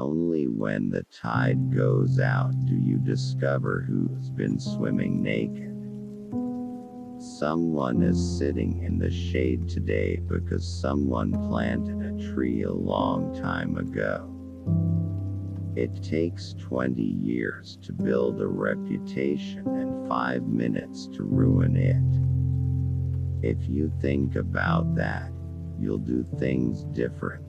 Only when the tide goes out do you discover who's been swimming naked. Someone is sitting in the shade today because someone planted a tree a long time ago. It takes 20 years to build a reputation and 5 minutes to ruin it. If you think about that, you'll do things differently.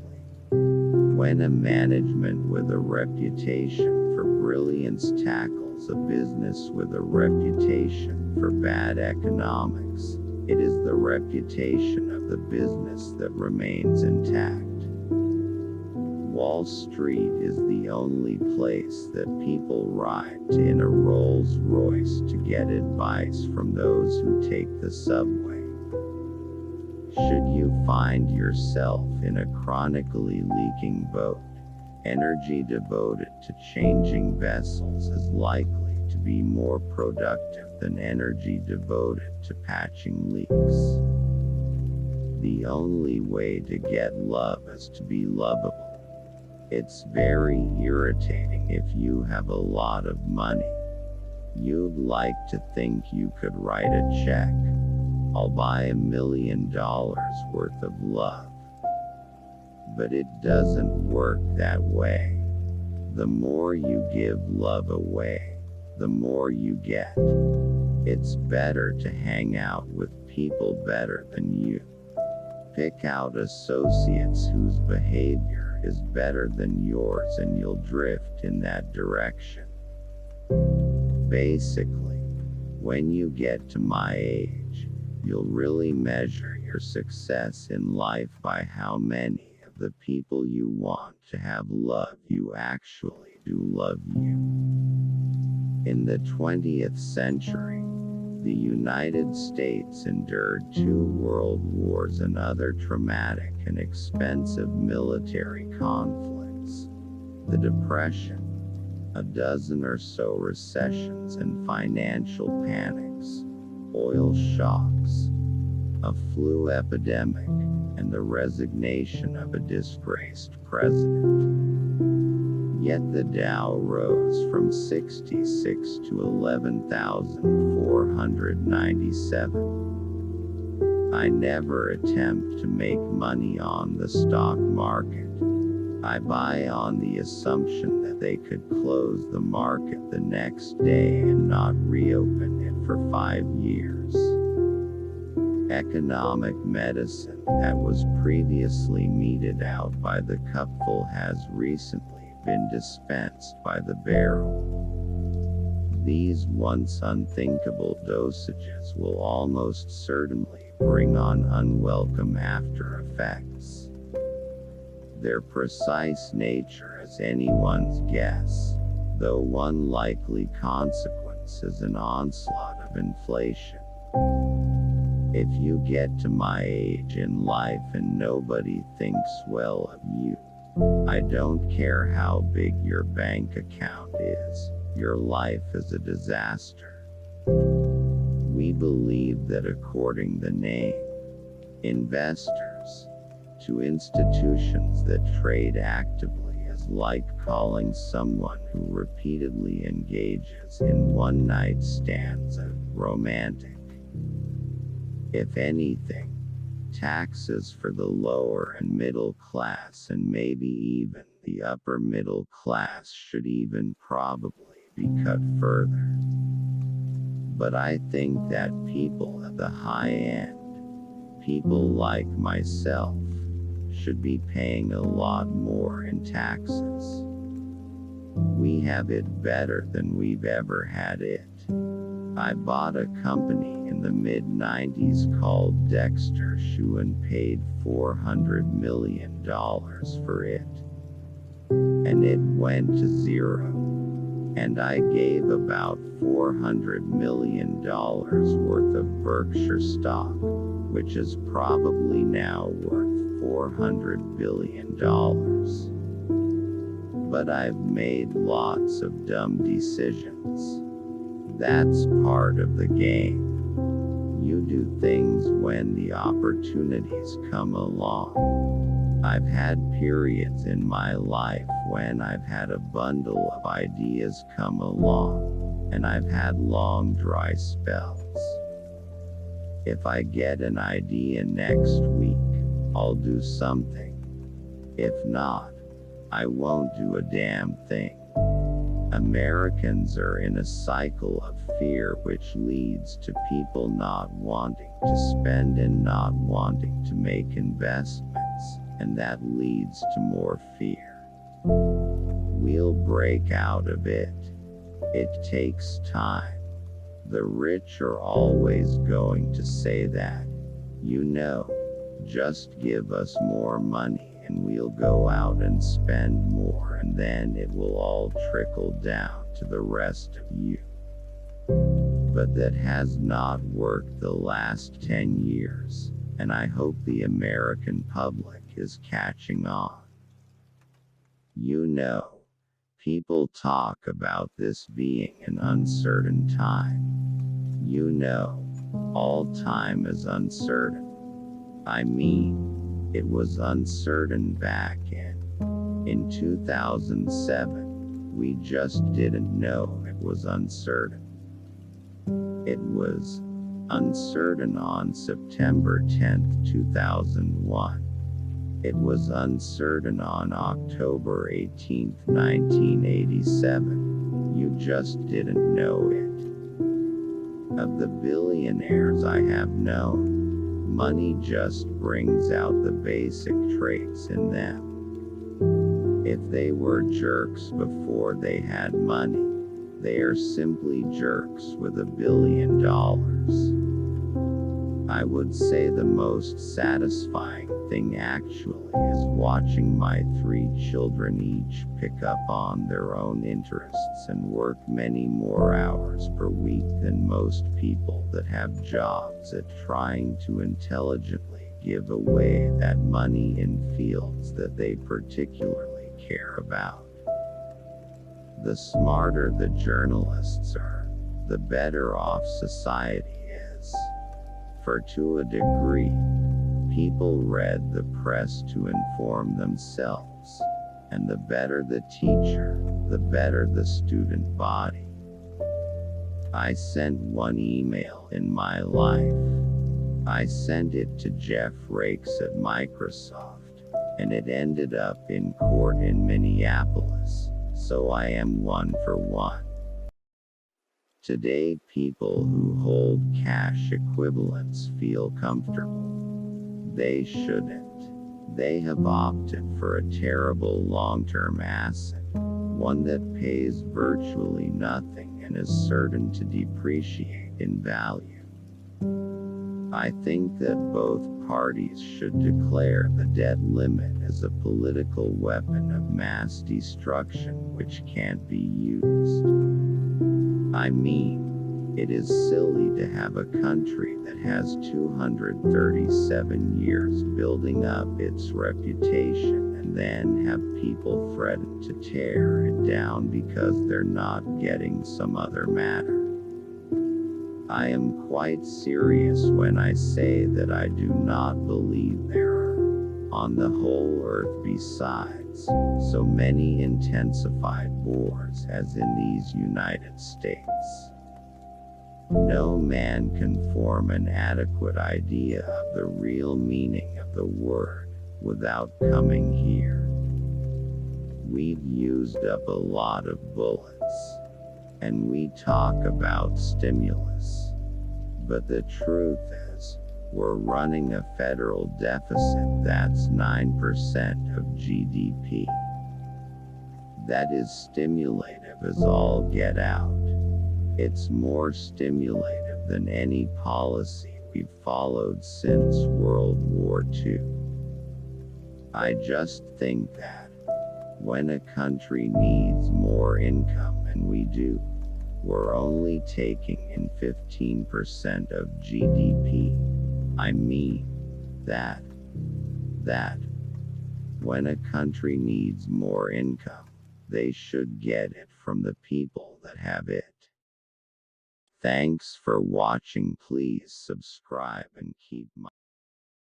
When a management with a reputation for brilliance tackles a business with a reputation for bad economics, it is the reputation of the business that remains intact. Wall Street is the only place that people ride to in a Rolls Royce to get advice from those who take the subway. Should you find yourself in a chronically leaking boat, energy devoted to changing vessels is likely to be more productive than energy devoted to patching leaks. The only way to get love is to be lovable. It's very irritating if you have a lot of money. You'd like to think you could write a check. I'll buy $1 million worth of love. But it doesn't work that way. The more you give love away, the more you get. It's better to hang out with people better than you. Pick out associates whose behavior is better than yours and you'll drift in that direction. Basically, when you get to my age, you'll really measure your success in life by how many of the people you want to have love you actually do love you. In the 20th century, the United States endured 2 world wars and other traumatic and expensive military conflicts. The Depression, a dozen or so recessions and financial panics, oil shocks, a flu epidemic, and the resignation of a disgraced president. Yet the Dow rose from 66 to 11,497. I never attempt to make money on the stock market. I buy on the assumption that they could close the market the next day and not reopen it for 5 years. Economic medicine that was previously meted out by the cupful has recently been dispensed by the barrel. These once unthinkable dosages will almost certainly bring on unwelcome after effects. Their precise nature is anyone's guess, though one likely consequence is an onslaught of inflation. If you get to my age in life and nobody thinks well of you, I don't care how big your bank account is, your life is a disaster. We believe that according the name, investors, to institutions that trade actively is like calling someone who repeatedly engages in one-night stands a romantic. If anything, taxes for the lower and middle class and maybe even the upper middle class should even probably be cut further. But I think that people at the high end, people like myself, should be paying a lot more in taxes. We have it better than we've ever had it. I bought a company in the mid-90s called Dexter Shoe and paid $400 million for it. And it went to zero. And I gave about $400 million worth of Berkshire stock, which is probably now worth $400 billion. But I've made lots of dumb decisions. That's part of the game. You do things when the opportunities come along. I've had periods in my life when I've had a bundle of ideas come along, and I've had long dry spells. If I get an idea next week, I'll do something. If not, I won't do a damn thing. Americans are in a cycle of fear which leads to people not wanting to spend and not wanting to make investments, and that leads to more fear. We'll break out of it. It takes time. The rich are always going to say that. Just give us more money and we'll go out and spend more, and then it will all trickle down to the rest of you. But that has not worked the last 10 years, and I hope the American public is catching on. People talk about this being an uncertain time. All time is uncertain. It was uncertain back in 2007. We just didn't know it was uncertain. It was uncertain on September 10th, 2001. It was uncertain on October 18th, 1987. You just didn't know it. Of the billionaires I have known, money just brings out the basic traits in them. If they were jerks before they had money, they are simply jerks with $1 billion. I would say the most satisfying thing actually is watching my 3 children each pick up on their own interests and work many more hours per week than most people that have jobs at trying to intelligently give away that money in fields that they particularly care about. The smarter the journalists are, the better off society is. For to a degree, people read the press to inform themselves, and the better the teacher, the better the student body. I sent one email in my life. I sent it to Jeff Rakes at Microsoft, and it ended up in court in Minneapolis, so I am 1 for 1. Today, people who hold cash equivalents feel comfortable. They shouldn't. They have opted for a terrible long-term asset, one that pays virtually nothing and is certain to depreciate in value. I think that both parties should declare the debt limit as a political weapon of mass destruction which can't be used. It is silly to have a country that has 237 years building up its reputation and then have people threaten to tear it down because they're not getting some other matter. I am quite serious when I say that I do not believe there are, on the whole earth besides, so many intensified wars as in these United States. No man can form an adequate idea of the real meaning of the word without coming here. We've used up a lot of bullets, and we talk about stimulus. But the truth is, we're running a federal deficit that's 9% of GDP. That is stimulative as all get out. It's more stimulative than any policy we've followed since World War II. I just think that, when a country needs more income, and we do, we're only taking in 15% of GDP. That when a country needs more income, they should get it from the people that have it. Thanks for watching. Please subscribe and keep my